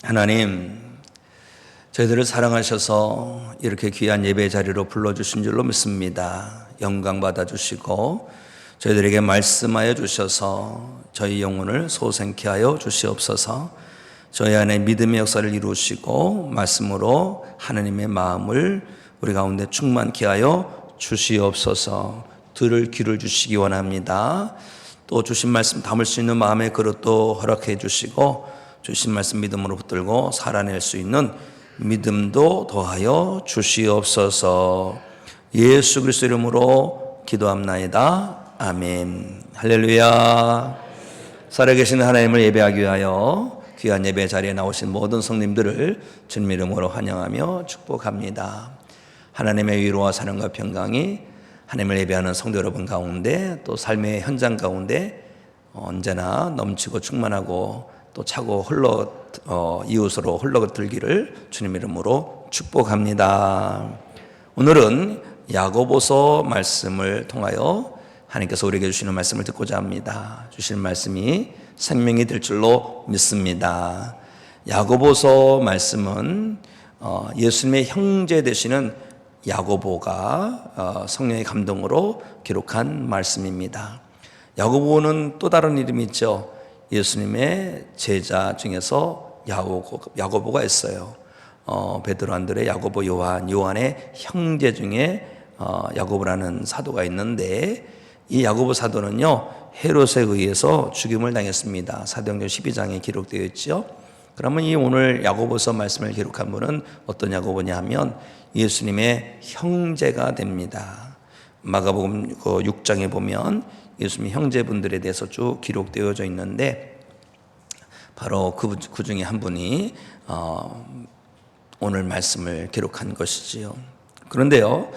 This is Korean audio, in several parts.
하나님, 저희들을 사랑하셔서 이렇게 귀한 예배 자리로 불러주신 줄로 믿습니다. 영광 받아주시고 저희들에게 말씀하여 주셔서 저희 영혼을 소생케 하여 주시옵소서. 저희 안에 믿음의 역사를 이루시고 말씀으로 하나님의 마음을 우리 가운데 충만케 하여 주시옵소서. 들을 귀를 주시기 원합니다. 또 주신 말씀 담을 수 있는 마음의 그릇도 허락해 주시고 주신 말씀 믿음으로 붙들고 살아낼 수 있는 믿음도 더하여 주시옵소서. 예수 그리스도 이름으로 기도합나이다. 아멘. 할렐루야. 살아계신 하나님을 예배하기 위하여 귀한 예배 자리에 나오신 모든 성님들을 주님 이름으로 환영하며 축복합니다. 하나님의 위로와 사랑과 평강이 하나님을 예배하는 성도 여러분 가운데 또 삶의 현장 가운데 언제나 넘치고 충만하고 또 차고 이웃으로 흘러들기를 주님 이름으로 축복합니다. 오늘은 야고보서 말씀을 통하여 하나님께서 우리에게 주시는 말씀을 듣고자 합니다. 주시는 말씀이 생명이 될 줄로 믿습니다. 야고보서 말씀은 예수님의 형제 되시는 야고보가 성령의 감동으로 기록한 말씀입니다. 야고보는 또 다른 이름이 있죠. 예수님의 제자 중에서 야고보가 있어요. 베드로, 안드레, 야고보, 요한의 형제 중에 야고보라는 사도가 있는데 이 야고보 사도는요 헤롯에 의해서 죽임을 당했습니다. 사도행전 12장에 기록되어 있죠. 그러면 이 오늘 야고보서 말씀을 기록한 분은 어떤 야고보냐 하면 예수님의 형제가 됩니다. 마가복음 6장에 보면 예수님 형제분들에 대해서 쭉 기록되어져 있는데 바로 그 중에 한 분이 오늘 말씀을 기록한 것이지요. 그런데요,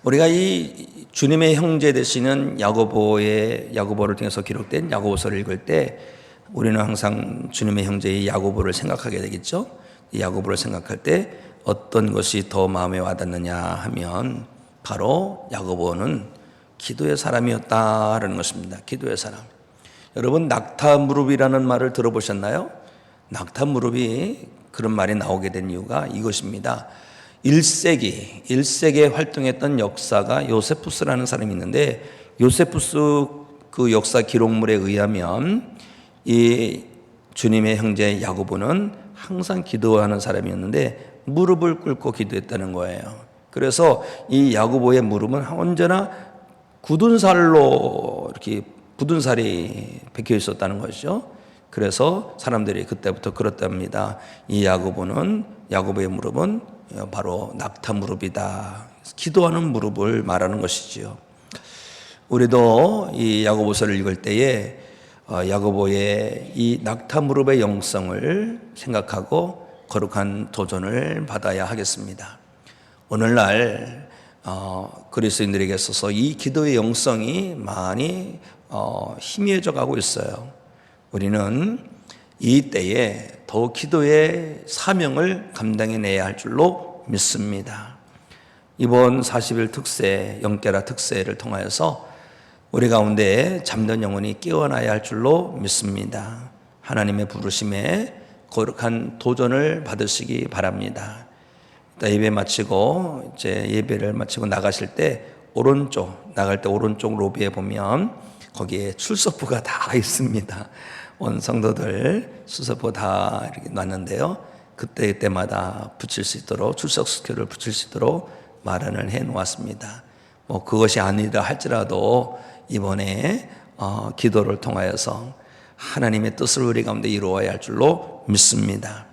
우리가 이 주님의 형제 되시는 야고보를 통해서 기록된 야고보서를 읽을 때 우리는 항상 주님의 형제의 야고보를 생각하게 되겠죠. 이 야고보를 생각할 때 어떤 것이 더 마음에 와닿느냐 하면 바로 야고보는 기도의 사람이었다라는 것입니다. 기도의 사람. 여러분 낙타무릎이라는 말을 들어보셨나요? 낙타무릎이 그런 말이 나오게 된 이유가 이것입니다. 1세기에 활동했던 역사가 요세푸스라는 사람이 있는데 요세푸스 그 역사 기록물에 의하면 이 주님의 형제 야고보는 항상 기도하는 사람이었는데 무릎을 꿇고 기도했다는 거예요. 그래서 이 야고보의 무릎은 언제나 굳은 살이 박혀 있었다는 것이죠. 그래서 사람들이 그때부터 그렇답니다. 이 야고보의 무릎은 바로 낙타 무릎이다. 기도하는 무릎을 말하는 것이지요. 우리도 이 야고보서를 읽을 때에 야고보의 이 낙타 무릎의 영성을 생각하고 거룩한 도전을 받아야 하겠습니다. 오늘날 그리스도인들에게 있어서 이 기도의 영성이 많이 희미해져 가고 있어요. 우리는 이 때에 더욱 기도의 사명을 감당해내야 할 줄로 믿습니다. 이번 40일 특세, 영계라 특세를 통하여서 우리 가운데 잠든 영혼이 깨어나야 할 줄로 믿습니다. 하나님의 부르심에 거룩한 도전을 받으시기 바랍니다. 예배 마치고 예배를 마치고 나가실 때 나갈 때 오른쪽 로비에 보면 거기에 출석부가 다 있습니다. 온 성도들 출석부 다 이렇게 놨는데요. 그때마다 붙일 수 있도록 출석 스큐를 붙일 수 있도록 마련을 해 놓았습니다. 그것이 아니라 할지라도 이번에 기도를 통하여서 하나님의 뜻을 우리 가운데 이루어야 할 줄로 믿습니다.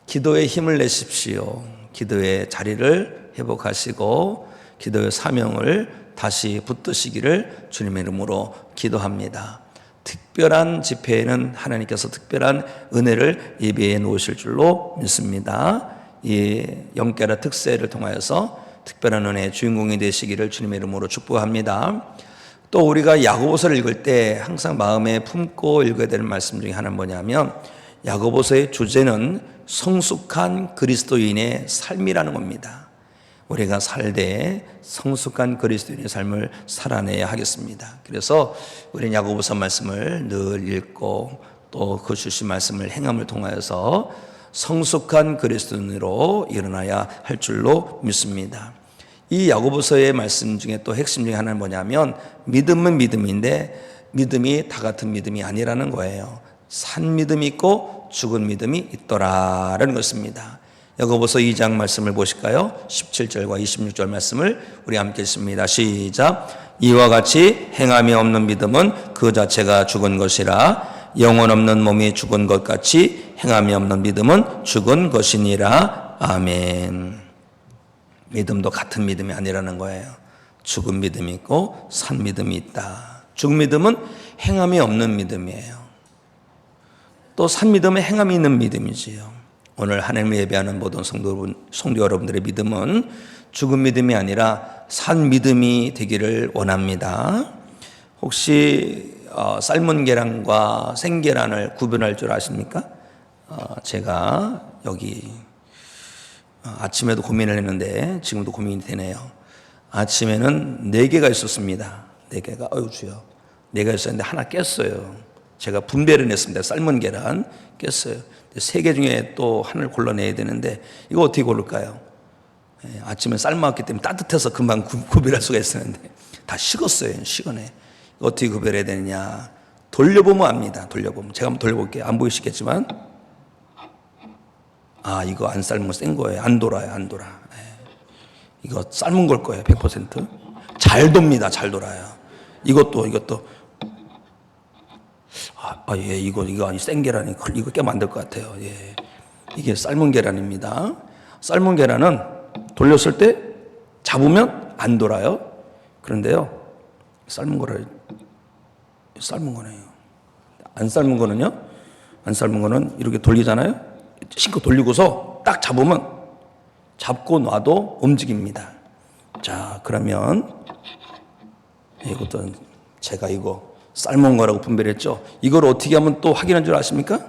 기도에 힘을 내십시오. 기도의 자리를 회복하시고 기도의 사명을 다시 붙드시기를 주님의 이름으로 기도합니다. 특별한 집회에는 하나님께서 특별한 은혜를 예비해 놓으실 줄로 믿습니다. 이 영계라 특세를 통하여서 특별한 은혜의 주인공이 되시기를 주님의 이름으로 축복합니다. 또 우리가 야고보서를 읽을 때 항상 마음에 품고 읽어야 되는 말씀 중에 하나는 뭐냐면 야고보서의 주제는 성숙한 그리스도인의 삶이라는 겁니다. 우리가 살되 성숙한 그리스도인의 삶을 살아내야 하겠습니다. 그래서 우리는 야고보서 말씀을 늘 읽고 또 그 주신 말씀을 행함을 통하여서 성숙한 그리스도인으로 일어나야 할 줄로 믿습니다. 이 야고보서의 말씀 중에 또 핵심 중에 하나는 뭐냐면 믿음은 믿음인데 믿음이 다 같은 믿음이 아니라는 거예요. 산 믿음이 있고 죽은 믿음이 있더라라는 것입니다. 야고보서 2장 말씀을 보실까요? 17절과 26절 말씀을 우리 함께 읽습니다. 시작. 이와 같이 행함이 없는 믿음은 그 자체가 죽은 것이라 영혼 없는 몸이 죽은 것 같이 행함이 없는 믿음은 죽은 것이니라. 아멘. 믿음도 같은 믿음이 아니라는 거예요. 죽은 믿음이 있고 산 믿음이 있다. 죽은 믿음은 행함이 없는 믿음이에요. 또 산 믿음은 행함이 있는 믿음이지요. 오늘 하나님을 예배하는 모든 성도 여러분들의 믿음은 죽은 믿음이 아니라 산 믿음이 되기를 원합니다. 혹시 삶은 계란과 생계란을 구분할 줄 아십니까? 제가 여기 아침에도 고민을 했는데 지금도 고민이 되네요. 아침에는 4개가 있었습니다. 4개가 주여 4개가 있었는데 하나 깼어요. 제가 분배를 했습니다. 삶은 계란 깼어요. 3개 중에 또 하나를 골라내야 되는데 이거 어떻게 고를까요? 아침에 삶았기 때문에 따뜻해서 금방 구별할 수가 있었는데 다 식었어요. 식어네. 어떻게 구별해야 되느냐? 돌려보면 압니다. 돌려보면. 제가 한번 돌려볼게요. 안 보이시겠지만 이거 안 삶은 거 센 거예요. 안 돌아요. 안 돌아. 이거 삶은 걸 거예요. 100%. 잘 돕니다. 잘 돌아요. 이것도 이거 아니 센 계란이 이거 깨면 안 될 것 같아요. 예. 이게 삶은 계란입니다. 삶은 계란은 돌렸을 때 잡으면 안 돌아요. 그런데요, 삶은 거네요. 안 삶은 거는 이렇게 돌리잖아요. 신고 돌리고서 딱 잡고 놔도 움직입니다. 자, 그러면 이것도 제가 이거 삶은 거라고 분별했죠. 이걸 어떻게 하면 또 확인한 줄 아십니까?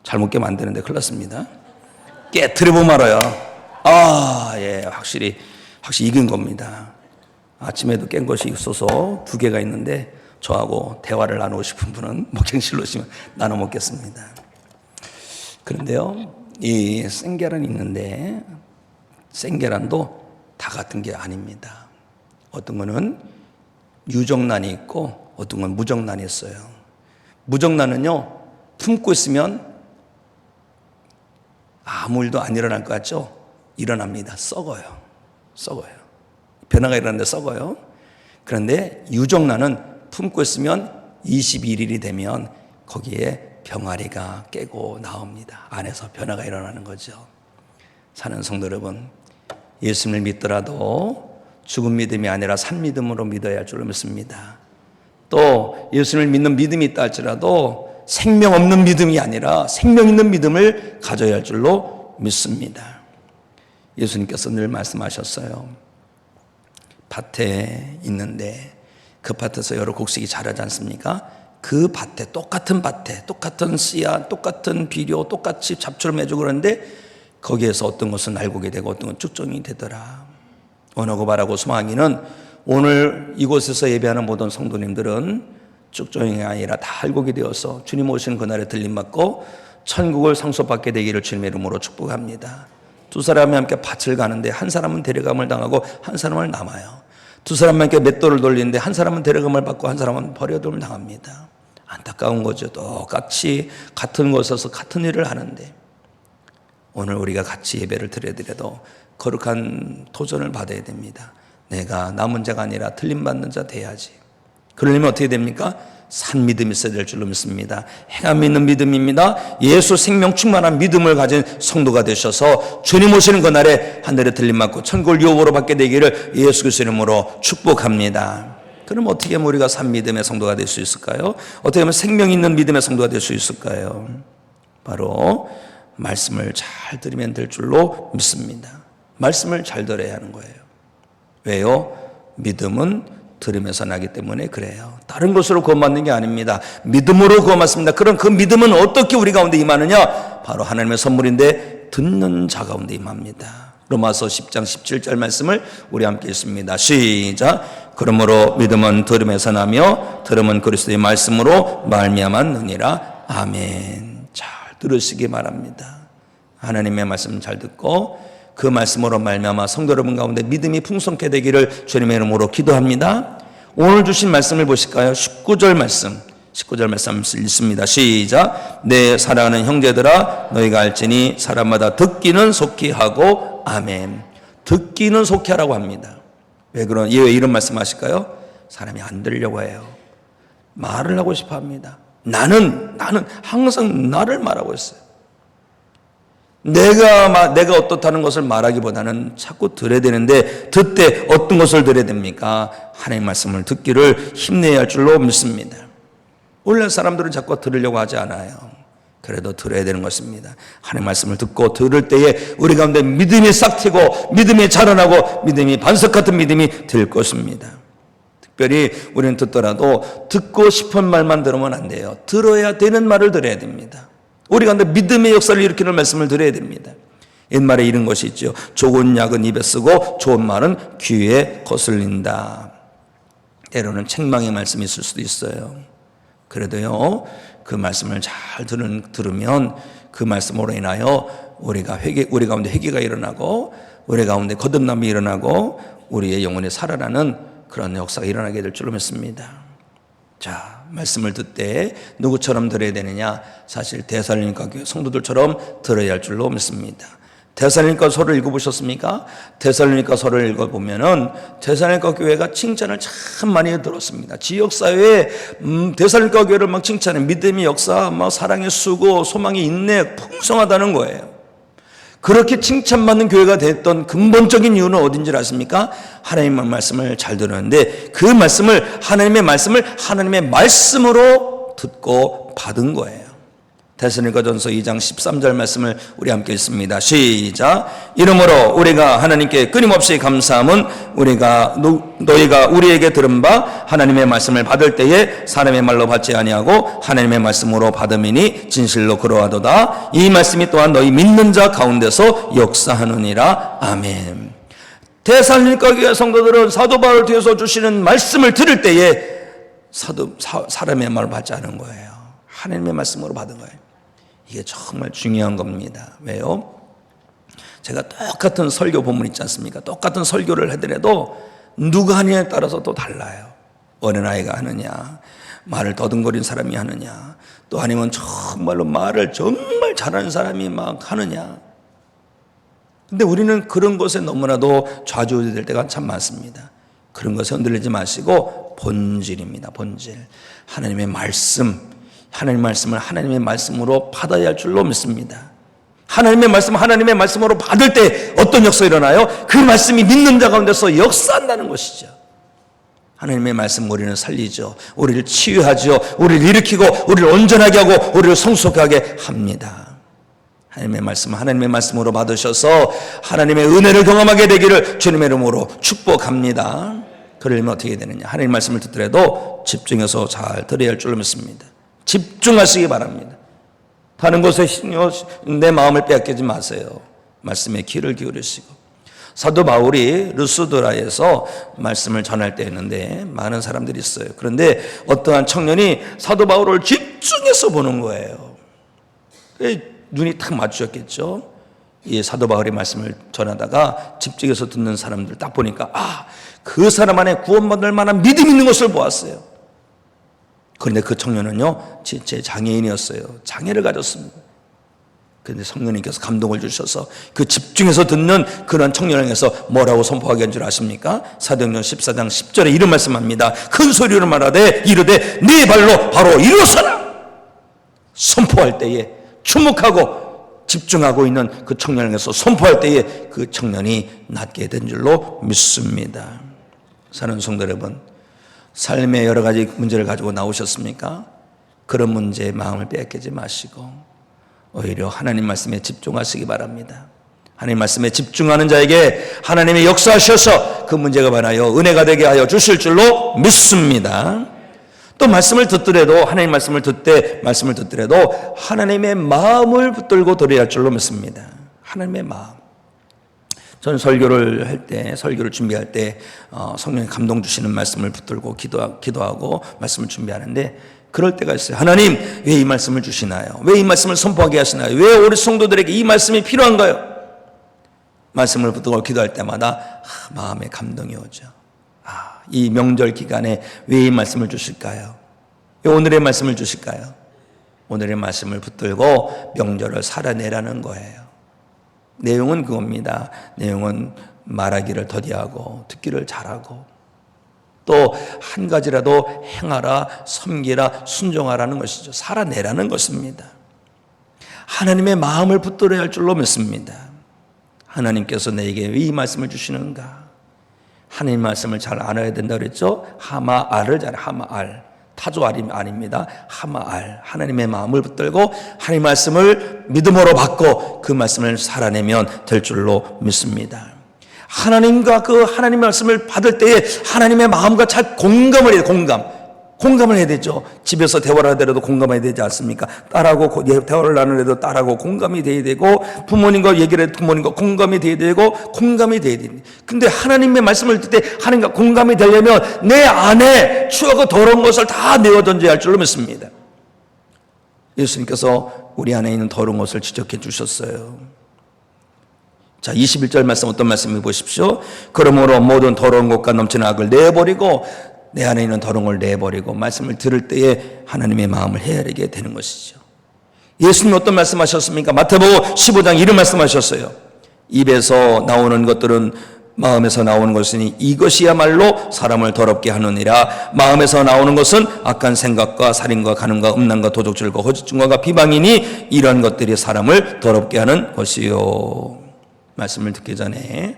잘못 깨면 안 되는데 큰일 났습니다. 깨트려보면 알아요. 예, 확실히 익은 겁니다. 아침에도 깬 것이 있어서 2개가 있는데 저하고 대화를 나누고 싶은 분은 목욕실로 오시면 나눠 먹겠습니다. 그런데요, 이 생계란이 있는데 생계란도 다 같은 게 아닙니다. 어떤 거는 유정란이 있고 어떤 건 무정란이 있어요. 무정란은요, 품고 있으면 아무 일도 안 일어날 것 같죠? 일어납니다. 썩어요. 변화가 일어나는데 썩어요. 그런데 유정란은 품고 있으면 21일이 되면 거기에 병아리가 깨고 나옵니다. 안에서 변화가 일어나는 거죠. 사는 성도 여러분, 예수님을 믿더라도 죽은 믿음이 아니라 산 믿음으로 믿어야 할 줄로 믿습니다. 또 예수님을 믿는 믿음이 있다 할지라도 생명 없는 믿음이 아니라 생명 있는 믿음을 가져야 할 줄로 믿습니다. 예수님께서 늘 말씀하셨어요. 밭에 있는데 그 밭에서 여러 곡식이 자라지 않습니까? 그 밭에 똑같은 씨앗, 똑같은 비료, 똑같이 잡초를 매주고 그러는데 거기에서 어떤 것은 날고게 되고 어떤 건 쭉정이 되더라. 원하고 바라고 소망하기는 오늘 이곳에서 예배하는 모든 성도님들은 쭉정이가 아니라 다 알고게 되어서 주님 오시는 그날에 들림받고 천국을 상속받게 되기를 주님의 이름으로 축복합니다. 2사람이 함께 밭을 가는데 한 사람은 데려감을 당하고 한 사람은 남아요. 2사람이 함께 맷돌을 돌리는데 한 사람은 데려감을 받고 한 사람은 버려둠을 당합니다. 안타까운 거죠. 똑같이 같은 곳에서 같은 일을 하는데 오늘 우리가 같이 예배를 드려도 거룩한 도전을 받아야 됩니다. 내가 남은 자가 아니라 틀림받는 자 돼야지. 그러려면 어떻게 됩니까? 산 믿음이 있어야 될 줄로 믿습니다. 행함 있는 믿음입니다. 예수 생명 충만한 믿음을 가진 성도가 되셔서 주님 오시는 그날에 하늘에 들림받고 천국을 유업으로 받게 되기를 예수 그리스도 이름으로 축복합니다. 그럼 어떻게 하면 우리가 산 믿음의 성도가 될 수 있을까요? 어떻게 하면 생명 있는 믿음의 성도가 될 수 있을까요? 바로 말씀을 잘 들으면 될 줄로 믿습니다. 말씀을 잘 들어야 하는 거예요. 왜요? 믿음은 들으면서 나기 때문에 그래요. 다른 것으로 구원받는 게 아닙니다. 믿음으로 구원받습니다. 그럼 그 믿음은 어떻게 우리 가운데 임하느냐? 바로 하나님의 선물인데 듣는 자 가운데 임합니다. 로마서 10장 17절 말씀을 우리 함께 읽습니다. 시작. 그러므로 믿음은 들음에서 나며 들음은 그리스도의 말씀으로 말미암았느니라. 아멘. 잘 들으시기 바랍니다. 하나님의 말씀 잘 듣고 그 말씀으로 말미암아 성도 여러분 가운데 믿음이 풍성케 되기를 주님의 이름으로 기도합니다. 오늘 주신 말씀을 보실까요? 19절 말씀 읽습니다. 시작. 내 사랑하는 형제들아 너희가 알지니 사람마다 듣기는 속히 하고 아멘. 듣기는 속히 하라고 합니다. 왜 이런 말씀 하실까요? 사람이 안 들으려고 해요. 말을 하고 싶어 합니다. 나는 항상 나를 말하고 있어요. 내가 어떻다는 것을 말하기보다는 자꾸 들어야 되는데 듣되 어떤 것을 들어야 됩니까? 하나님의 말씀을 듣기를 힘내야 할 줄로 믿습니다. 원래 사람들은 자꾸 들으려고 하지 않아요. 그래도 들어야 되는 것입니다. 하나님의 말씀을 듣고 들을 때에 우리 가운데 믿음이 싹트고 믿음이 자라나고 믿음이 반석 같은 믿음이 될 것입니다. 특별히 우리는 듣더라도 듣고 싶은 말만 들으면 안 돼요. 들어야 되는 말을 들어야 됩니다. 우리 가운데 믿음의 역사를 일으키는 말씀을 들어야 됩니다. 옛말에 이런 것이 있죠. 좋은 약은 입에 쓰고 좋은 말은 귀에 거슬린다. 때로는 책망의 말씀이 있을 수도 있어요. 그래도요, 그 말씀을 잘 들으면 그 말씀으로 인하여 우리 가운데 회개가 일어나고 우리 가운데 거듭남이 일어나고 우리의 영혼이 살아나는 그런 역사가 일어나게 될 줄로 믿습니다. 자, 말씀을 듣되 누구처럼 들어야 되느냐? 사실 데살로니가 교회 성도들처럼 들어야 할 줄로 믿습니다. 데살로니가서를 읽어보셨습니까? 데살로니가서를 읽어보면은 데살로니가 교회가 칭찬을 참 많이 들었습니다. 지역사회에 데살로니가 교회를 막 칭찬해. 믿음의 역사, 막 사랑의 수고, 소망의 인내 풍성하다는 거예요. 그렇게 칭찬받는 교회가 됐던 근본적인 이유는 어딘지 아십니까? 하나님의 말씀을 잘 들었는데 그 말씀을 하나님의 말씀으로 듣고 받은 거예요. 데살로니가전서 2장 13절 말씀을 우리 함께 읽습니다. 시작. 이러므로 우리가 하나님께 끊임없이 감사함은 너희가 우리에게 들은 바 하나님의 말씀을 받을 때에 사람의 말로 받지 아니하고 하나님의 말씀으로 받음이니 진실로 그러하도다. 이 말씀이 또한 너희 믿는 자 가운데서 역사하느니라. 아멘. 데살로니가 교회 성도들은 사도 바울 뒤에서 주시는 말씀을 들을 때에 사람의 말을 받지 않은 거예요. 하나님의 말씀으로 받은 거예요. 이게 정말 중요한 겁니다. 왜요? 제가 똑같은 설교 본문 있지 않습니까? 똑같은 설교를 하더라도 누가 하느냐에 따라서 또 달라요. 어린아이가 하느냐, 말을 더듬거린 사람이 하느냐, 또 아니면 정말로 말을 정말 잘하는 사람이 막 하느냐. 근데 우리는 그런 것에 너무나도 좌지우지될 때가 참 많습니다. 그런 것에 흔들리지 마시고 본질입니다. 본질. 하나님의 말씀을 하나님의 말씀으로 받아야 할 줄로 믿습니다. 하나님의 말씀으로 받을 때 어떤 역사가 일어나요? 그 말씀이 믿는 자 가운데서 역사한다는 것이죠. 하나님의 말씀 우리는 살리죠. 우리를 치유하죠. 우리를 일으키고 우리를 온전하게 하고 우리를 성숙하게 합니다. 하나님의 말씀으로 받으셔서 하나님의 은혜를 경험하게 되기를 주님의 이름으로 축복합니다. 그러려면 어떻게 되느냐? 하나님의 말씀을 듣더라도 집중해서 잘 들어야 할 줄로 믿습니다. 집중하시기 바랍니다. 다른 곳에 내 마음을 빼앗기지 마세요. 말씀에 귀를 기울이시고. 사도 바울이 르스드라에서 말씀을 전할 때였는데 많은 사람들이 있어요. 그런데 어떠한 청년이 사도 바울을 집중해서 보는 거예요. 눈이 딱 맞추셨겠죠. 이 사도 바울의 말씀을 전하다가 집중해서 듣는 사람들 딱 보니까 그 사람 안에 구원받을 만한 믿음이 있는 것을 보았어요. 그런데 그 청년은요, 제 장애인이었어요. 장애를 가졌습니다. 그런데 성령님께서 감동을 주셔서 그 집중해서 듣는 그런 청년을 향해서 뭐라고 선포하게 한 줄 아십니까? 사도행전 14장 10절에 이런 말씀합니다. 큰 소리로 말하되 이르되 네 발로 바로 일어서라. 선포할 때에 주목하고 집중하고 있는 그 청년을 향해서 선포할 때에 그 청년이 낫게 된 줄로 믿습니다. 사는 성도 여러분, 삶의 여러 가지 문제를 가지고 나오셨습니까? 그런 문제에 마음을 빼앗기지 마시고 오히려 하나님 말씀에 집중하시기 바랍니다. 하나님 말씀에 집중하는 자에게 하나님의 역사하셔서 그 문제가 변하여 은혜가 되게 하여 주실 줄로 믿습니다. 또 말씀을 듣더라도 하나님 말씀을 듣더라도 하나님의 마음을 붙들고 들어야 할 줄로 믿습니다. 하나님의 마음. 저는 설교를 준비할 때 성령이 감동 주시는 말씀을 붙들고 기도하고 말씀을 준비하는데 그럴 때가 있어요. 하나님, 왜 이 말씀을 주시나요? 왜 이 말씀을 선포하게 하시나요? 왜 우리 성도들에게 이 말씀이 필요한가요? 말씀을 붙들고 기도할 때마다 마음에 감동이 오죠. 이 명절 기간에 왜 이 말씀을 주실까요? 왜 오늘의 말씀을 주실까요? 오늘의 말씀을 붙들고 명절을 살아내라는 거예요. 내용은 그겁니다. 내용은 말하기를 더디하고 듣기를 잘하고 또 한 가지라도 행하라, 섬기라, 순종하라는 것이죠. 살아내라는 것입니다. 하나님의 마음을 붙들어야 할 줄로 믿습니다. 하나님께서 내게 왜 이 말씀을 주시는가? 하나님 말씀을 잘 알아야 된다고 그랬죠. 하마알을 잘 하마알, 타조알이 아닙니다. 하마알, 하나님의 마음을 붙들고 하나님 말씀을 믿음으로 받고 그 말씀을 살아내면 될 줄로 믿습니다. 하나님과 그 하나님 말씀을 받을 때에 하나님의 마음과 잘 공감을 해야 돼요. 공감을 해야 되죠. 집에서 대화를 하더라도 공감해야 되지 않습니까? 딸하고 대화를 나누더라도 딸하고 공감이 돼야 되고, 부모님과 얘기를 해도 부모님과 공감이 돼야 되고, 공감이 돼야 됩니다. 근데 하나님의 말씀을 듣을 때 하나님과 공감이 되려면 내 안에 추하고 더러운 것을 다 내어 던져야 할 줄로 믿습니다. 예수님께서 우리 안에 있는 더러운 것을 지적해 주셨어요. 자, 21절 말씀 어떤 말씀을 보십시오. 그러므로 모든 더러운 것과 넘치는 악을 내버리고, 내 안에 있는 더러운 걸 내버리고 말씀을 들을 때에 하나님의 마음을 헤아리게 되는 것이죠. 예수님이 어떤 말씀하셨습니까? 마태복음 15장 이런 말씀하셨어요. 입에서 나오는 것들은 마음에서 나오는 것이니 이것이야말로 사람을 더럽게 하느니라. 마음에서 나오는 것은 악한 생각과 살인과 간음과 음란과 도적질과 거짓 증거가 비방이니 이런 것들이 사람을 더럽게 하는 것이요. 말씀을 듣기 전에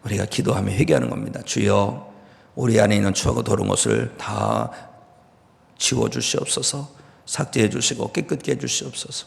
우리가 기도하며 회개하는 겁니다. 주여, 우리 안에 있는 추하고 더러운 것을 다 지워주시옵소서. 삭제해 주시고 깨끗게 해주시옵소서.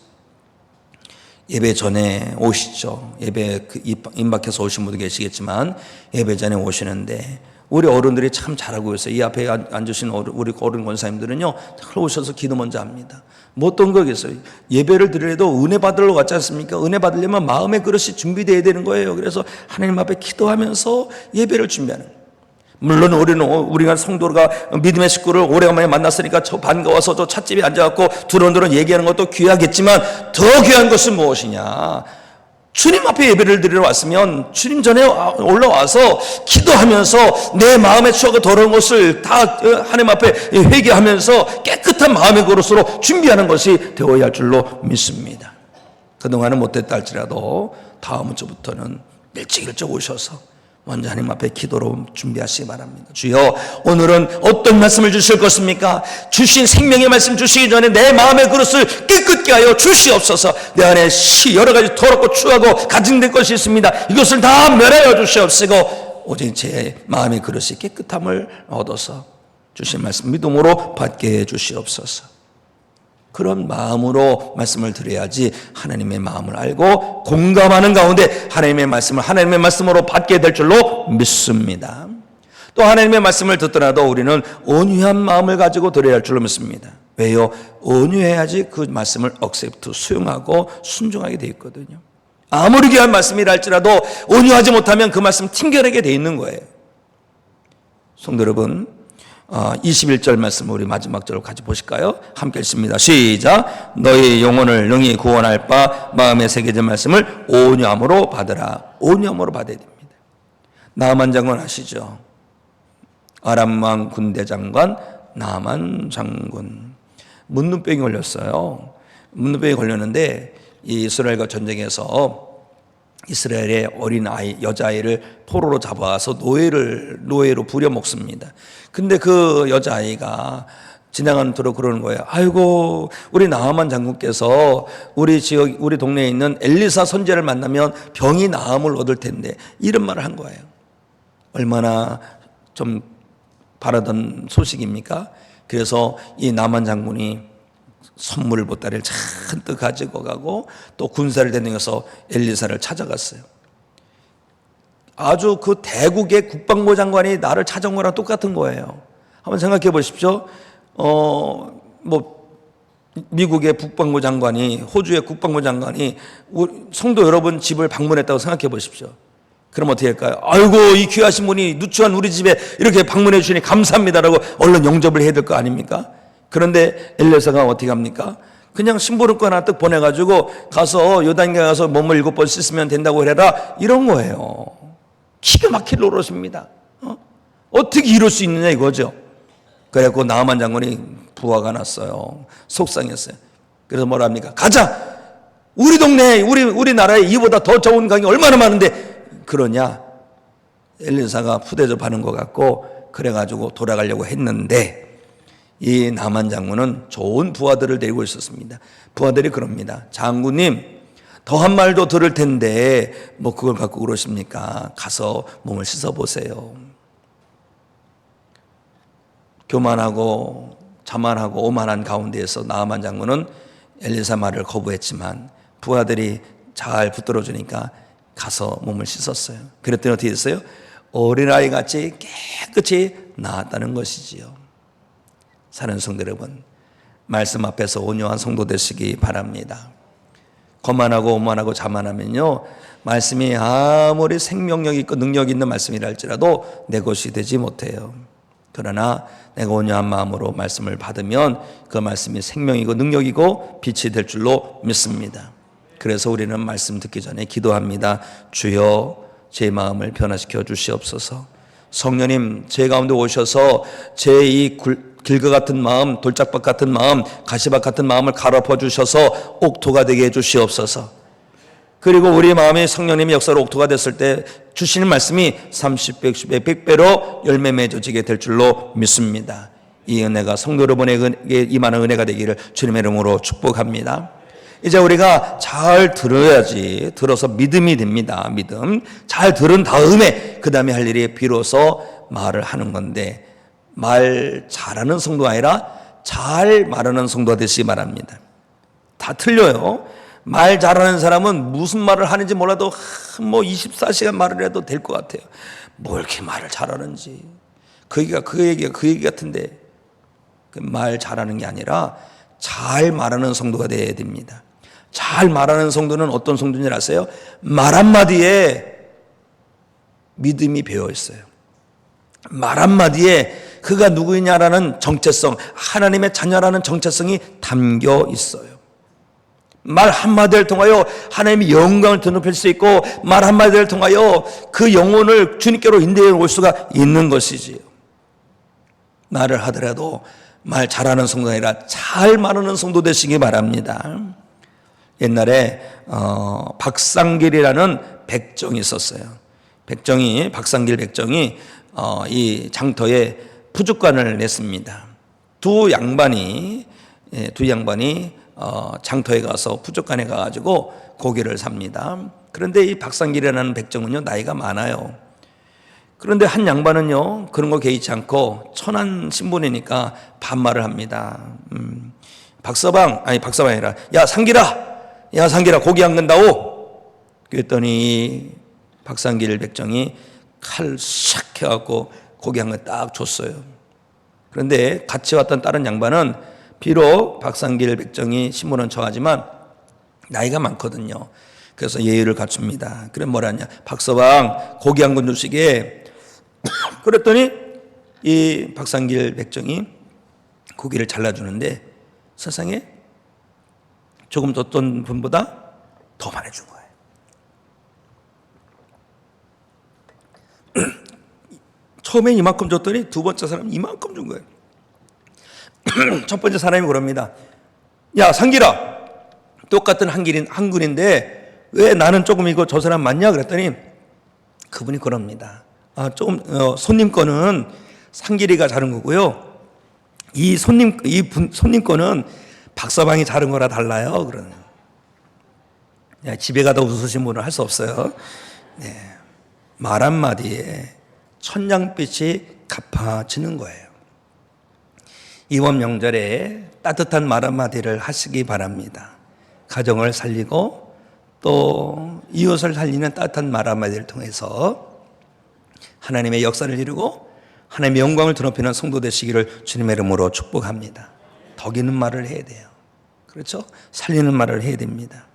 예배 전에 오시죠. 예배 임박해서 오신 분도 계시겠지만 예배 전에 오시는데 우리 어른들이 참 잘하고 있어요. 이 앞에 앉으신 우리 어른 권사님들은요, 잘 오셔서 기도 먼저 합니다. 뭐 어떤 거겠어요? 예배를 드리려도 은혜 받으러 왔지 않습니까? 은혜 받으려면 마음의 그릇이 준비되어야 되는 거예요. 그래서 하나님 앞에 기도하면서 예배를 준비하는 거예요. 물론 우리가 성도가 믿음의 식구를 오래간만에 만났으니까 저 반가워서 저 찻집에 앉아갖고 두런두런 얘기하는 것도 귀하겠지만 더 귀한 것은 무엇이냐? 주님 앞에 예배를 드리러 왔으면 주님 전에 올라와서 기도하면서 내 마음에 추하고 더러운 것을 다 하나님 앞에 회개하면서 깨끗한 마음의 그릇으로 준비하는 것이 되어야 할 줄로 믿습니다. 그동안은 못했다 할지라도 다음 주부터는 일찍 오셔서 먼저 하나님 앞에 기도로 준비하시기 바랍니다. 주여, 오늘은 어떤 말씀을 주실 것입니까? 주신 생명의 말씀 주시기 전에 내 마음의 그릇을 깨끗게 하여 주시옵소서. 내 안에 여러 가지 더럽고 추하고 가증된 것이 있습니다. 이것을 다 멸하여 주시옵시고 오직 제 마음의 그릇이 깨끗함을 얻어서 주신 말씀 믿음으로 받게 해 주시옵소서. 그런 마음으로 말씀을 드려야지 하나님의 마음을 알고 공감하는 가운데 하나님의 말씀을 하나님의 말씀으로 받게 될 줄로 믿습니다. 또 하나님의 말씀을 듣더라도 우리는 온유한 마음을 가지고 들어야 할 줄로 믿습니다. 왜요? 온유해야지 그 말씀을 억셉트, 수용하고 순종하게 되어 있거든요. 아무리 귀한 말씀이라 할지라도 온유하지 못하면 그 말씀 튕겨내게 되어 있는 거예요. 성도 여러분, 21절 말씀 우리 마지막 절로 같이 보실까요? 함께 읽습니다. 시작. 너희 영혼을 능히 구원할 바 마음에 새겨진 말씀을 온유함으로 받으라. 온유함으로 받아야 됩니다. 나만 장군 아시죠? 아람 왕 군대 장관 나만 장군 문둥병이 걸렸어요. 문둥병이 걸렸는데 이 이스라엘과 전쟁에서 이스라엘의 어린 아이, 여자아이를 포로로 잡아와서 노예로 부려먹습니다. 근데 그 여자아이가 지나가는 도로 그러는 거예요. 아이고, 우리 나아만 장군께서 우리 동네에 있는 엘리사 선지자를 만나면 병이 나음을 얻을 텐데, 이런 말을 한 거예요. 얼마나 좀 바라던 소식입니까? 그래서 이 나만 장군이 선물 보따리를 잔뜩 가지고 가고 또 군사를 대행해서 엘리사를 찾아갔어요. 아주 그 대국의 국방부 장관이 나를 찾아온 거랑 똑같은 거예요. 한번 생각해 보십시오. 미국의 국방부 장관이, 호주의 국방부 장관이 성도 여러분 집을 방문했다고 생각해 보십시오. 그럼 어떻게 할까요? 아이고, 이 귀하신 분이 누추한 우리 집에 이렇게 방문해 주시니 감사합니다라고 얼른 영접을 해야 될 거 아닙니까? 그런데 엘리사가 어떻게 합니까? 그냥 심부름꾼 하나 뜩 보내가지고 가서 요단강에 가서 몸을 7번 씻으면 된다고 해라, 이런 거예요. 기가 막힐 노릇입니다. 어떻게 이럴 수 있느냐 이거죠. 그래갖고 나하만 장군이 부하가 났어요. 속상했어요. 그래서 뭐라 합니까? 가자! 우리 동네에, 우리 나라에 이보다 더 좋은 강이 얼마나 많은데 그러냐? 엘리사가 푸대접하는 것 같고 그래가지고 돌아가려고 했는데 이 나만 장군은 좋은 부하들을 데리고 있었습니다. 부하들이 그럽니다. 장군님, 더한 말도 들을 텐데 뭐 그걸 갖고 그러십니까? 가서 몸을 씻어보세요. 교만하고 자만하고 오만한 가운데에서 나만 장군은 엘리사 말을 거부했지만 부하들이 잘 붙들어 주니까 가서 몸을 씻었어요. 그랬더니 어떻게 됐어요? 어린아이 같이 깨끗이 나았다는 것이지요. 사랑하는 성도 여러분, 말씀 앞에서 온유한 성도 되시기 바랍니다. 거만하고 오만하고 자만하면요, 말씀이 아무리 생명력 있고 능력 있는 말씀이라 할지라도 내 것이 되지 못해요. 그러나 내가 온유한 마음으로 말씀을 받으면 그 말씀이 생명이고 능력이고 빛이 될 줄로 믿습니다. 그래서 우리는 말씀 듣기 전에 기도합니다. 주여, 제 마음을 변화시켜 주시옵소서. 성령님, 제 가운데 오셔서 제 이 길과 같은 마음, 돌짝밭 같은 마음, 가시밭 같은 마음을 갈아엎어 주셔서 옥토가 되게 해 주시옵소서. 그리고 우리 마음이 성령님의 역사로 옥토가 됐을 때 주시는 말씀이 30, 110배, 100배로 열매 맺어지게 될 줄로 믿습니다. 이 은혜가 성도 여러분에게 임하는 은혜가 되기를 주님의 이름으로 축복합니다. 이제 우리가 잘 들어야지, 들어서 믿음이 됩니다. 믿음. 잘 들은 다음에 그 다음에 할 일이 비로소 말을 하는 건데, 말 잘하는 성도가 아니라 잘 말하는 성도가 되시기 바랍니다. 다 틀려요. 말 잘하는 사람은 무슨 말을 하는지 몰라도 뭐 24시간 말을 해도 될 것 같아요. 뭐 이렇게 말을 잘하는지. 그 얘기가 그 얘기 같은데, 말 잘하는 게 아니라 잘 말하는 성도가 되어야 됩니다. 잘 말하는 성도는 어떤 성도인지 아세요? 말 한마디에 믿음이 배어 있어요. 말 한마디에 그가 누구냐라는 정체성, 하나님의 자녀라는 정체성이 담겨 있어요. 말 한마디를 통하여 하나님의 영광을 드높일 수 있고, 말 한마디를 통하여 그 영혼을 주님께로 인도해 올 수가 있는 것이지요. 말을 하더라도 말 잘하는 성도가 아니라 잘 말하는 성도 되시기 바랍니다. 옛날에 박상길이라는 백정이 있었어요. 박상길 백정이 이 장터에 푸주간을 냈습니다. 두 양반이 장터에 가서 푸주간에 가가지고 고기를 삽니다. 그런데 이 박상길이라는 백정은요, 나이가 많아요. 그런데 한 양반은요, 그런 거 개의치 않고 천한 신분이니까 반말을 합니다. 박서방이 아니라, 야 상길아 고기 안 건다오. 그랬더니 박상길 백정이 칼 샥 해갖고 고기 한 건 딱 줬어요. 그런데 같이 왔던 다른 양반은 비록 박상길 백정이 신분은 처하지만 나이가 많거든요. 그래서 예의를 갖춥니다. 그래 뭐라 하냐, 박서방 고기 한 건 주시게. 그랬더니 이 박상길 백정이 고기를 잘라주는데 세상에 조금 줬던 분보다 더 많이 준 거예요. 처음에 이만큼 줬더니 두 번째 사람은 이만큼 준 거예요. 첫 번째 사람이 그럽니다. 야 상길아, 똑같은 한글인데 왜 나는 조금이고 저 사람 많냐? 그랬더니 그분이 그럽니다. 조금 손님 거는 상길이가 자른 거고요. 이 손님 거는 박서방이 자른 거라 달라요. 그러는. 집에 가다 웃으신 분은 할 수 없어요. 네. 말 한마디에 천냥빛이 갚아지는 거예요. 이번 명절에 따뜻한 말 한마디를 하시기 바랍니다. 가정을 살리고 또 이웃을 살리는 따뜻한 말 한마디를 통해서 하나님의 역사를 이루고 하나님의 영광을 드높이는 성도 되시기를 주님의 이름으로 축복합니다. 덕이는 말을 해야 돼요. 그렇죠? 살리는 말을 해야 됩니다.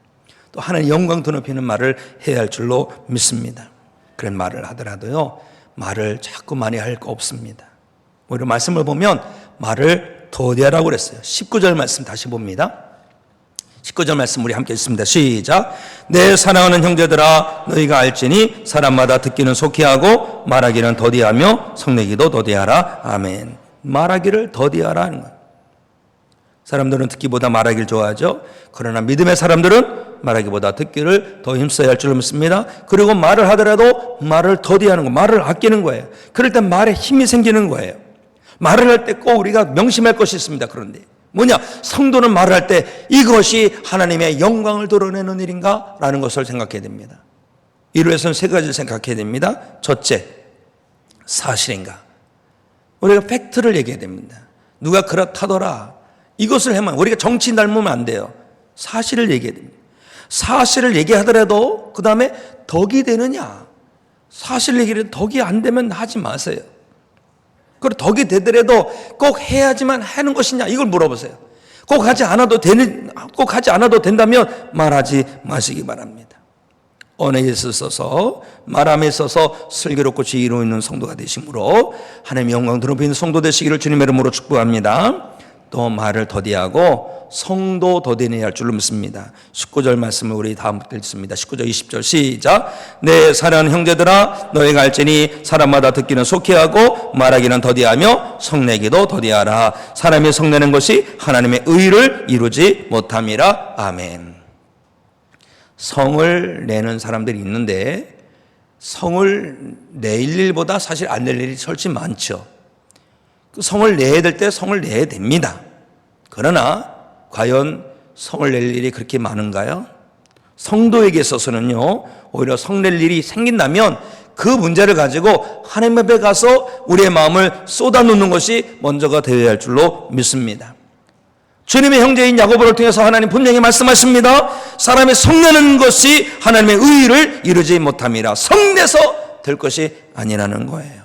또 하나님의 영광 드높이는 말을 해야 할 줄로 믿습니다. 그런 말을 하더라도요, 말을 자꾸 많이 할 거 없습니다. 오히려 말씀을 보면 말을 더디하라고 그랬어요. 19절 말씀 다시 봅니다. 19절 말씀 우리 함께 읽습니다. 시작. 내 사랑하는 형제들아 너희가 알지니 사람마다 듣기는 속히 하고 말하기는 더디하며 성내기도 더디하라. 아멘. 말하기를 더디하라 하는 거예요. 사람들은 듣기보다 말하기를 좋아하죠. 그러나 믿음의 사람들은 말하기보다 듣기를 더 힘써야 할 줄 믿습니다. 그리고 말을 하더라도 말을 더디하는 거, 말을 아끼는 거예요. 그럴 때 말에 힘이 생기는 거예요. 말을 할 때 꼭 우리가 명심할 것이 있습니다. 그런데 뭐냐? 성도는 말을 할 때 이것이 하나님의 영광을 드러내는 일인가? 라는 것을 생각해야 됩니다. 이를 위해서는 세 가지를 생각해야 됩니다. 첫째, 사실인가? 우리가 팩트를 얘기해야 됩니다. 누가 그렇다더라. 이것을 해만 우리가 정치 닮으면 안 돼요. 사실을 얘기해야 됩니다. 사실을 얘기하더라도 그 다음에 덕이 되느냐? 사실 얘기를 덕이 안 되면 하지 마세요. 그리고 덕이 되더라도 꼭 해야지만 하는 것이냐? 이걸 물어보세요. 꼭 하지 않아도 된다면 말하지 마시기 바랍니다. 언어에 있어서 말함에 있어서 슬기롭고 지혜로 있는 성도가 되심으로 하나님의 영광 드러내는 성도 되시기를 주님의 이름으로 축복합니다. 또 말을 더디하고 성도 더디내야 할 줄로 믿습니다. 19절 말씀을 우리 다음 읽습니다. 19절 20절 시작. 내 사랑하는 형제들아 너희가 알지니 사람마다 듣기는 속히 하고 말하기는 더디하며 성내기도 더디하라. 사람이 성내는 것이 하나님의 의를 이루지 못함이라. 아멘. 성을 내는 사람들이 있는데 성을 낼 일보다 사실 안 낼 일이 훨씬 많죠. 성을 내야 될 때 성을 내야 됩니다. 그러나 과연 성을 낼 일이 그렇게 많은가요? 성도에게 있어서는요, 오히려 성 낼 일이 생긴다면 그 문제를 가지고 하나님 앞에 가서 우리의 마음을 쏟아놓는 것이 먼저가 되어야 할 줄로 믿습니다. 주님의 형제인 야고보를 통해서 하나님 분명히 말씀하십니다. 사람이 성내는 것이 하나님의 의를 이루지 못함이라. 성내서 될 것이 아니라는 거예요.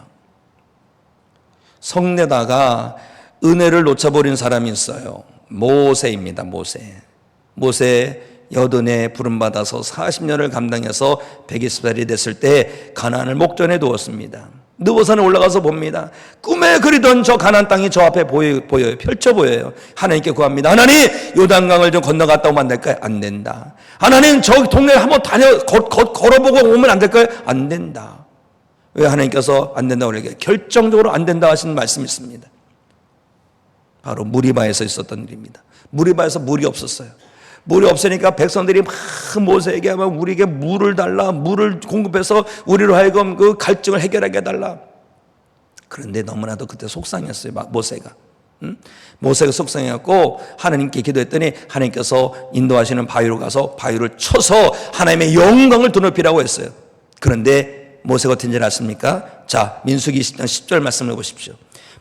성내다가 은혜를 놓쳐버린 사람이 있어요. 모세입니다. 모세 여든에 부름받아서 40년을 감당해서 120살이 됐을 때 가나안을 목전에 두었습니다. 느보산에 올라가서 봅니다. 꿈에 그리던 저 가나안 땅이 저 앞에 보여요. 펼쳐 보여요. 하나님께 구합니다. 하나님, 요단강을 좀 건너갔다 오면 안 될까요? 안 된다. 하나님, 저 동네 한번 걸어보고 오면 안 될까요? 안 된다. 왜 하나님께서 안 된다고 그러게 결정적으로 안 된다 하신 말씀이 있습니다. 바로 무리바에서 있었던 일입니다. 무리바에서 물이 없었어요. 물이 없으니까 백성들이 막 모세에게 우리에게 물을 달라, 물을 공급해서 우리로 하여금 그 갈증을 해결하게 해달라. 그런데 너무나도 그때 속상했어요. 모세가. 모세가 속상해갖고 하나님께 기도했더니 하나님께서 인도하시는 바위로 가서 바위를 쳐서 하나님의 영광을 드높이라고 했어요. 그런데 모세가 어떤 줄 아십니까? 자, 민수기 20장 10절 말씀을 보십시오.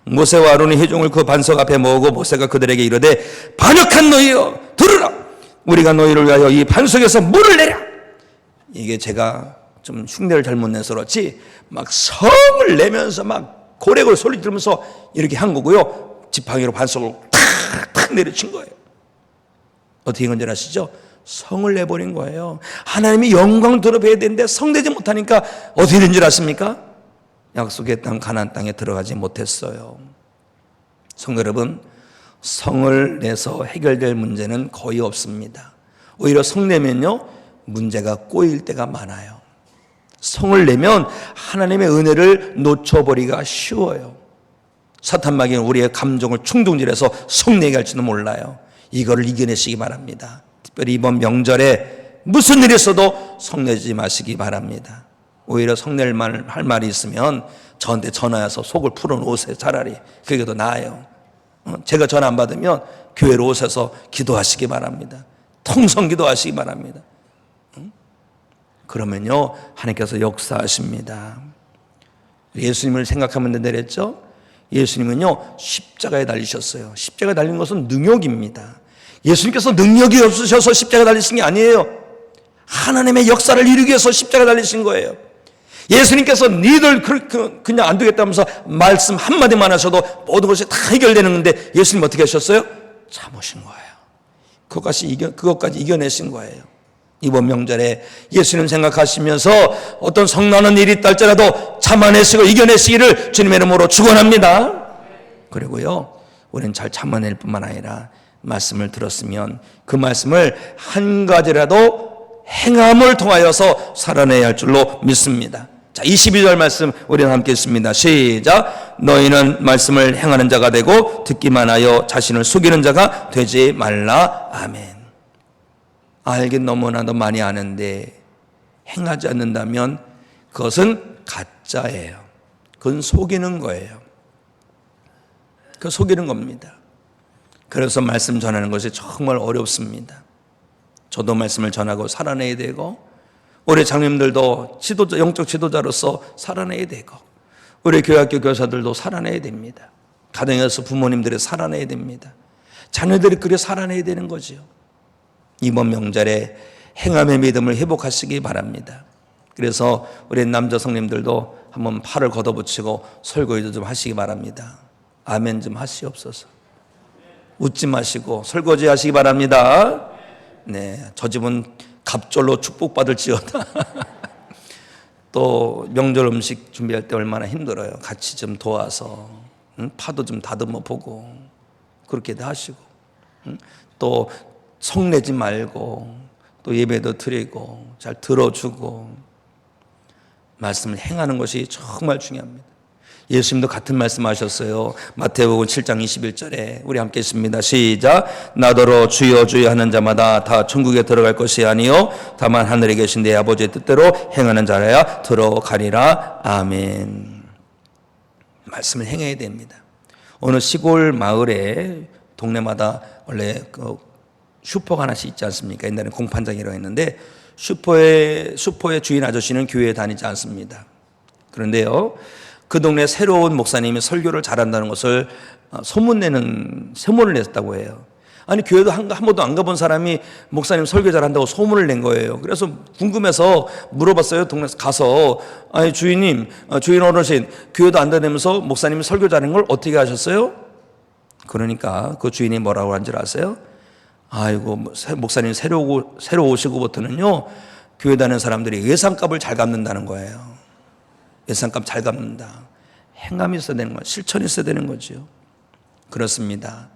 모세와 아론이 회중을 그 반석 앞에 모으고 모세가 그들에게 이르되 반역한 너희여 들으라. 우리가 너희를 위하여 이 반석에서 물을 내라. 이게 제가 좀 흉내를 잘못 내서 그렇지 막 성을 내면서 막 고래고래 소리 들으면서 이렇게 한 거고요. 지팡이로 반석을 탁탁 내려친 거예요. 어떻게 된 건지 아시죠? 성을 내버린 거예요. 하나님이 영광 드러내야 되는데 성내지 못하니까 어떻게 된 줄 아십니까? 약속의 땅 가나안 땅에 들어가지 못했어요. 성도 여러분, 성을 내서 해결될 문제는 거의 없습니다. 오히려 성 내면요 문제가 꼬일 때가 많아요. 성을 내면 하나님의 은혜를 놓쳐버리기가 쉬워요. 사탄마귀는 우리의 감정을 충동질해서 성내게 할지도 몰라요. 이거를 이겨내시기 바랍니다. 특별히 이번 명절에 무슨 일이 있어도 성내지 마시기 바랍니다. 오히려 성낼 할 말이 있으면 저한테 전화해서 속을 풀어놓으세요. 차라리 그게 더 나아요. 제가 전화 안 받으면 교회로 오셔서 기도하시기 바랍니다. 통성 기도하시기 바랍니다. 그러면요 하나님께서 역사하십니다. 예수님을 생각하면 된다 그랬죠? 예수님은요 십자가에 달리셨어요. 십자가에 달린 것은 능력입니다. 예수님께서 능력이 없으셔서 십자가에 달리신 게 아니에요. 하나님의 역사를 이루기 위해서 십자가에 달리신 거예요. 예수님께서 니들 그냥 안 되겠다면서 말씀 한마디만 하셔도 모든 것이 다 해결되는 건데 예수님 어떻게 하셨어요? 참으신 거예요. 그것까지 이겨내신 거예요. 이번 명절에 예수님 생각하시면서 어떤 성나는 일이 있다 할지라도 참아내시고 이겨내시기를 주님의 이름으로 축원합니다. 그리고요 우리는 잘 참아낼 뿐만 아니라 말씀을 들었으면 그 말씀을 한 가지라도 행함을 통하여서 살아내야 할 줄로 믿습니다. 자, 22절 말씀 우리는 함께 읽습니다. 시작. 너희는 말씀을 행하는 자가 되고 듣기만 하여 자신을 속이는 자가 되지 말라. 아멘. 알긴 너무나도 많이 아는데 행하지 않는다면 그것은 가짜예요. 그건 속이는 거예요. 그 속이는 겁니다. 그래서 말씀 전하는 것이 정말 어렵습니다. 저도 말씀을 전하고 살아내야 되고 우리 장님들도 영적 지도자로서 살아내야 되고 우리 교회학교 교사들도 살아내야 됩니다. 가정에서 부모님들이 살아내야 됩니다. 자녀들이 그래 살아내야 되는 거죠. 이번 명절에 행함의 믿음을 회복하시기 바랍니다. 그래서 우리 남자 성님들도 한번 팔을 걷어붙이고 설거지도 좀 하시기 바랍니다. 아멘 좀 하시옵소서. 웃지 마시고 설거지 하시기 바랍니다. 네, 저 집은 갑절로 축복받을지어다. 또 명절 음식 준비할 때 얼마나 힘들어요. 같이 좀 도와서 파도 좀 다듬어 보고 그렇게도 하시고 또 성내지 말고 또 예배도 드리고 잘 들어주고 말씀을 행하는 것이 정말 중요합니다. 예수님도 같은 말씀하셨어요. 마태복음 7장 21절에 우리 함께 읽습니다. 시작. 나더러 주여 주여 하는 자마다 다 천국에 들어갈 것이 아니요 다만 하늘에 계신 내 아버지의 뜻대로 행하는 자라야 들어가리라. 아멘. 말씀을 행해야 됩니다. 어느 시골 마을에 동네마다 원래 그 슈퍼가 하나씩 있지 않습니까? 옛날에 공판장이라고 했는데 슈퍼의 주인 아저씨는 교회에 다니지 않습니다. 그런데요, 그 동네 새로운 목사님이 설교를 잘한다는 것을 소문을 냈다고 해요. 아니, 교회도 한 번도 안 가본 사람이 목사님 설교 잘한다고 소문을 낸 거예요. 그래서 궁금해서 물어봤어요. 동네 가서, 아니, 주인 어르신, 교회도 안 다니면서 목사님이 설교 잘하는 걸 어떻게 하셨어요? 그러니까 그 주인이 뭐라고 한 줄 아세요? 아이고, 목사님 새로 오시고부터는요, 교회 다니는 사람들이 예산값을 잘 갚는다는 거예요. 예산값 잘 갚는다. 행함이 있어야 되는 거예요. 실천이 있어야 되는 거죠. 그렇습니다.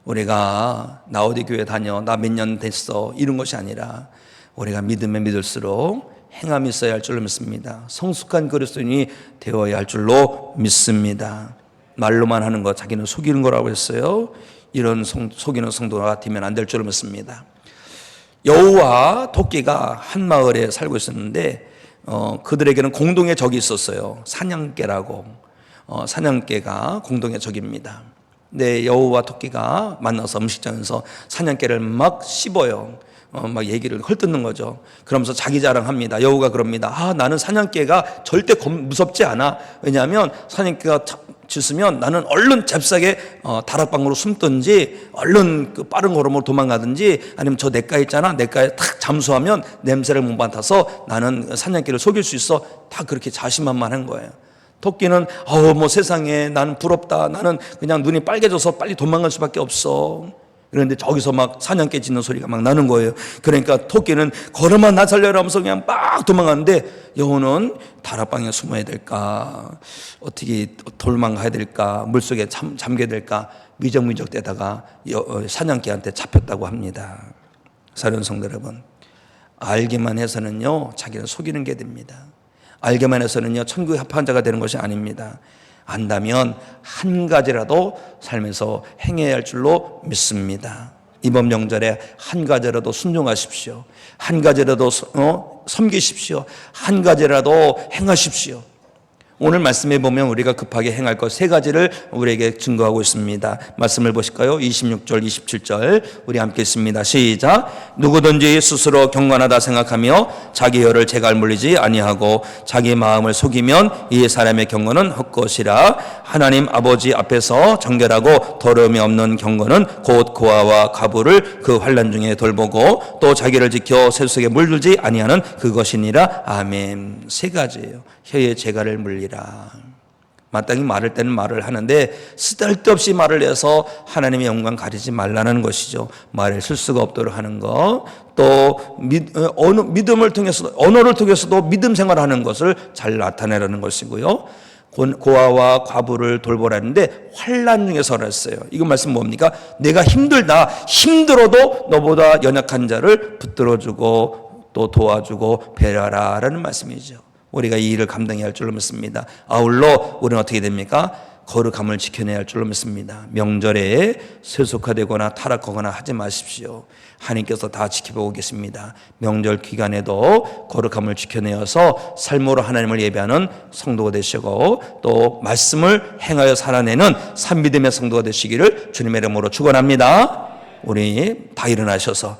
우리가 나 어디 교회 다녀, 나 몇 년 됐어, 이런 것이 아니라 우리가 믿으면 믿을수록 행함이 있어야 할 줄로 믿습니다. 성숙한 그리스도인이 되어야 할 줄로 믿습니다. 말로만 하는 것, 자기는 속이는 거라고 했어요. 이런 속이는 성도가 되면 안 될 줄로 믿습니다. 여우와 토끼가 한 마을에 살고 있었는데 그들에게는 공동의 적이 있었어요. 사냥개라고. 사냥개가 공동의 적입니다. 근데 여우와 토끼가 만나서 음식장에서 사냥개를 막 씹어요. 막 얘기를 헐뜯는 거죠. 그러면서 자기 자랑합니다. 여우가 그럽니다. 나는 사냥개가 절대 무섭지 않아. 왜냐하면 사냥개가 짖으면 나는 얼른 잽싸게 다락방으로 숨든지 얼른 그 빠른 걸음으로 도망가든지 아니면 저 냇가 있잖아, 냇가에 탁 잠수하면 냄새를 못 맡아서 나는 사냥개를 속일 수 있어. 다 그렇게 자신만만한 거예요. 토끼는 뭐 세상에 나는 부럽다, 나는 그냥 눈이 빨개져서 빨리 도망갈 수밖에 없어. 그런데 저기서 막 사냥개 짖는 소리가 막 나는 거예요. 그러니까 토끼는 걸음아 나 살려라 하면서 그냥 막 도망가는데 여우는 다락방에 숨어야 될까, 어떻게 도망가야 될까, 물속에 잠겨야 될까 미적미적 되다가 사냥개한테 잡혔다고 합니다. 사랑하는 성도 여러분, 알기만 해서는요 자기는 속이는 게 됩니다. 알기만 해서는요 천국에 합한 자가 되는 것이 아닙니다. 안다면 한 가지라도 삶에서 행해야 할 줄로 믿습니다. 이번 명절에 한 가지라도 순종하십시오. 한 가지라도 섬기십시오. 한 가지라도 행하십시오. 오늘 말씀에 보면 우리가 급하게 행할 것 세 가지를 우리에게 증거하고 있습니다. 말씀을 보실까요? 26절, 27절 우리 함께 읽습니다. 시작. 누구든지 스스로 경건하다 생각하며 자기 혀를 재갈 물리지 아니하고 자기 마음을 속이면 이 사람의 경건은 헛것이라. 하나님 아버지 앞에서 정결하고 더러움이 없는 경건은 곧 고아와 가부를 그 환난 중에 돌보고 또 자기를 지켜 세속에 물들지 아니하는 그것이니라. 아멘. 세 가지예요. 혀의 재갈을 물리라. 마땅히 말할 때는 말을 하는데 쓸데없이 말을 해서 하나님의 영광 가리지 말라는 것이죠. 말에 실수가 없도록 하는 것, 또 믿음을 통해서 언어를 통해서도 믿음 생활하는 것을 잘 나타내라는 것이고요. 고아와 과부를 돌보라는데 환난 중에서 그랬어요. 이거 말씀 뭡니까? 내가 힘들어도 너보다 연약한 자를 붙들어주고 또 도와주고 배려하라라는 말씀이죠. 우리가 이 일을 감당해야 할 줄로 믿습니다. 아울러 우리는 어떻게 됩니까? 거룩함을 지켜내야 할 줄로 믿습니다. 명절에 세속화되거나 타락하거나 하지 마십시오. 하나님께서 다 지켜보고 계십니다. 명절 기간에도 거룩함을 지켜내어서 삶으로 하나님을 예배하는 성도가 되시고 또 말씀을 행하여 살아내는 산미됨의 성도가 되시기를 주님의 이름으로 축원합니다. 우리 다 일어나셔서